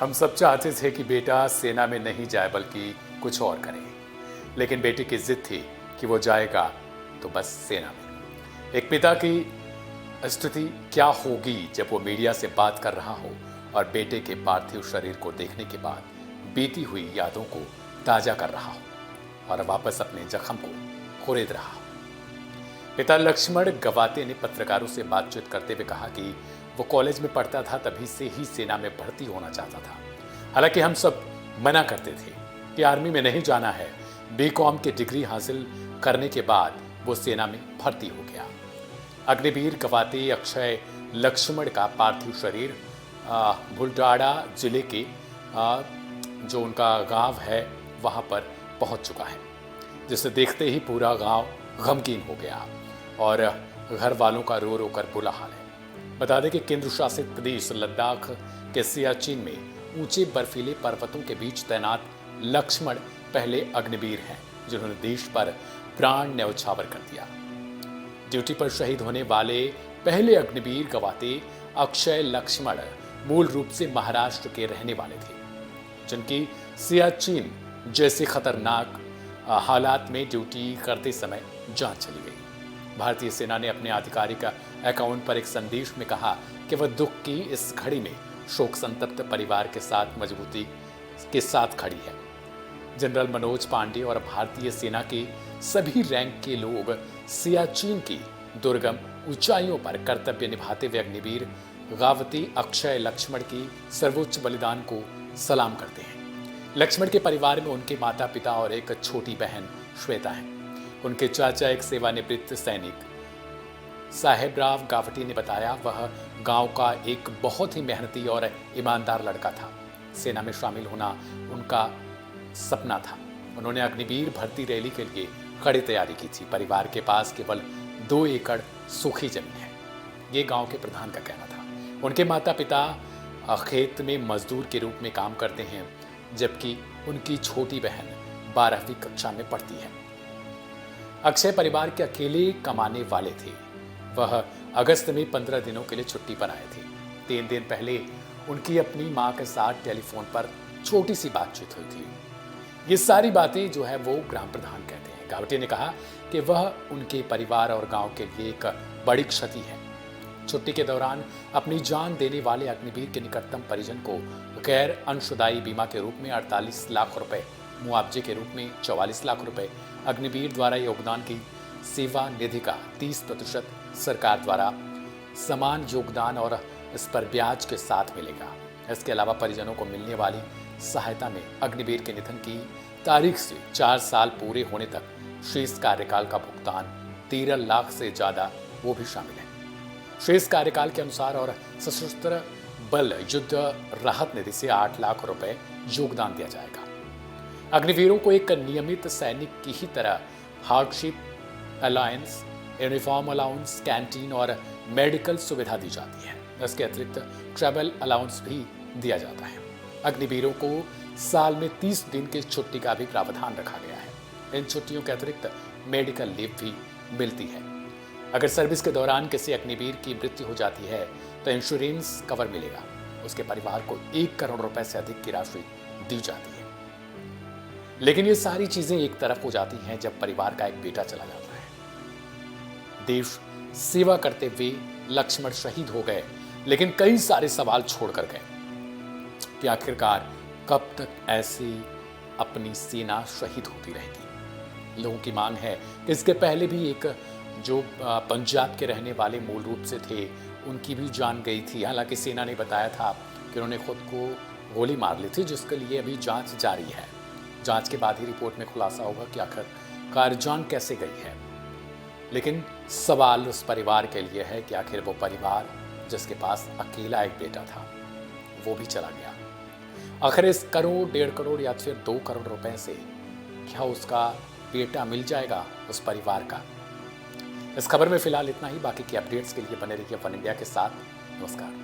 हम सब चाहते थे कि बेटा सेना में नहीं जाए बल्कि कुछ और करे, लेकिन बेटे की जिद थी कि वो जाएगा तो बस सेना में। एक पिता की स्थिति क्या होगी जब वो मीडिया से बात कर रहा हो और बेटे के पार्थिव शरीर को देखने के बाद बीती हुई यादों को ताजा कर रहा हो और वापस अपने जख्म को खुरेद रहा हो। पिता लक्ष्मण गवाते ने पत्रकारों से बातचीत करते हुए कहा कि वो कॉलेज में पढ़ता था, तभी से ही सेना में भर्ती होना चाहता था। हालांकि हम सब मना करते थे कि आर्मी में नहीं जाना है। बीकॉम की डिग्री हासिल करने के बाद वो सेना में भर्ती हो गया। अग्निवीर गवाते अक्षय लक्ष्मण का पार्थिव शरीर बुलढाणा जिले के जो उनका गांव है वहां पर पहुंच चुका है, जिसे देखते ही पूरा गांव गमगीन हो गया और घर वालों का रो रो कर बुरा हाल है। बता दें कि केंद्र शासित प्रदेश लद्दाख के सियाचिन में ऊंचे बर्फीले पर्वतों के बीच तैनात लक्ष्मण पहले अग्निवीर हैं जिन्होंने देश पर प्राण न्यौछावर कर दिया। ड्यूटी पर शहीद होने वाले पहले अग्निवीर गवाते अक्षय लक्ष्मण मूल रूप से महाराष्ट्र के रहने वाले थे, जिनकी सियाचिन जैसे खतरनाक हालात में ड्यूटी करते समय जान चली गई। भारतीय सेना ने अपने आधिकारिक अकाउंट पर एक संदेश में कहा कि वह दुख की इस घड़ी में शोक संतप्त परिवार के साथ मजबूती के साथ खड़ी है। जनरल मनोज पांडे और भारतीय सेना के सभी रैंक के लोग सियाचिन की दुर्गम ऊंचाइयों पर कर्तव्य निभाते हुए अग्निवीर गावती अक्षय लक्ष्मण की सर्वोच्च बलिदान को सलाम करते हैं। लक्ष्मण के परिवार में उनके माता पिता और एक छोटी बहन श्वेता है। उनके चाचा एक सेवानिवृत्त सैनिक साहेबराव गावटी ने बताया, वह गांव का एक बहुत ही मेहनती और ईमानदार लड़का था। सेना में शामिल होना उनका सपना था। उन्होंने अग्निवीर भर्ती रैली के लिए कड़ी तैयारी की थी। परिवार के पास केवल 2 एकड़ सूखी जमीन है, ये गांव के प्रधान का कहना था। उनके माता पिता खेत में मजदूर के रूप में काम करते हैं, जबकि उनकी छोटी बहन 12वीं कक्षा में पढ़ती है। अक्षय परिवार के अकेले कमाने वाले थे। वह अगस्त में 15 दिनों के लिए छुट्टी पर आए थे। 3 दिन पहले उनकी अपनी मां के साथ टेलीफोन पर छोटी सी बातचीत हुई थी। ये सारी बातें जो है वो ग्राम प्रधान कहते हैं। गावटी ने कहा कि वह उनके परिवार और गांव के लिए एक बड़ी क्षति है। छुट्टी के दौरान अपनी जान देने वाले अग्निवीर के निकटतम परिजन को गैर अंशदायी बीमा के रूप में 48 लाख रुपए, मुआवजे के रूप में 44 लाख रुपए, अग्निवीर द्वारा योगदान की सेवा निधि का 30% सरकार द्वारा समान योगदान और इस पर ब्याज के साथ मिलेगा। इसके अलावा परिजनों को मिलने वाली सहायता में अग्निवीर के निधन की तारीख से 4 साल पूरे होने तक शेष कार्यकाल का भुगतान 13 लाख से ज्यादा वो भी शामिल है। शेष कार्यकाल के अनुसार और सशस्त्र बल युद्ध राहत निधि से 8 लाख रुपए योगदान दिया जाएगा। अग्निवीरों को एक नियमित सैनिक की ही तरह hardship alliance, uniform allowance, canteen और मेडिकल सुविधा दी जाती है। इसके अतिरिक्त ट्रैवल अलाउंस भी दिया जाता है। अग्निवीरों को साल में 30 दिन की छुट्टी का भी प्रावधान रखा गया है। इन छुट्टियों के अतिरिक्त मेडिकल लीव भी मिलती है। अगर सर्विस के दौरान किसी अग्निवीर की मृत्यु हो जाती है तो इंश्योरेंस कवर मिलेगा। उसके परिवार को 1 करोड़ रुपए से अधिक की राशि दी जाती है। लेकिन ये सारी चीजें एक तरफ हो जाती हैं जब परिवार का एक बेटा चला जाता है। देश सेवा करते हुए लक्ष्मण शहीद हो गए, लेकिन कई सारे सवाल छोड़कर गए कि आखिरकार कब तक ऐसे अपनी सेना शहीद होती रहेगी। लोगों की मांग है कि इसके पहले भी एक जो पंजाब के रहने वाले मूल रूप से थे, उनकी भी जान गई थी। हालांकि सेना ने बताया था कि उन्होंने खुद को गोली मार ली थी, जिसके लिए अभी जांच जारी है। जांच के बाद ही रिपोर्ट में खुलासा होगा कि आखिरकार जान कैसे गई है। लेकिन सवाल उस परिवार के लिए है कि आखिर वो परिवार जिसके पास अकेला एक बेटा था, वो भी चला गया। आखिर इस करोड़, 1.5 करोड़ या फिर 2 करोड़ रुपए से क्या उसका बेटा मिल जाएगा उस परिवार का? इस खबर में फिलहाल इतना ही। बाकी की अपडेट्स के लिए बने रहिए वन इंडिया के साथ। नमस्कार।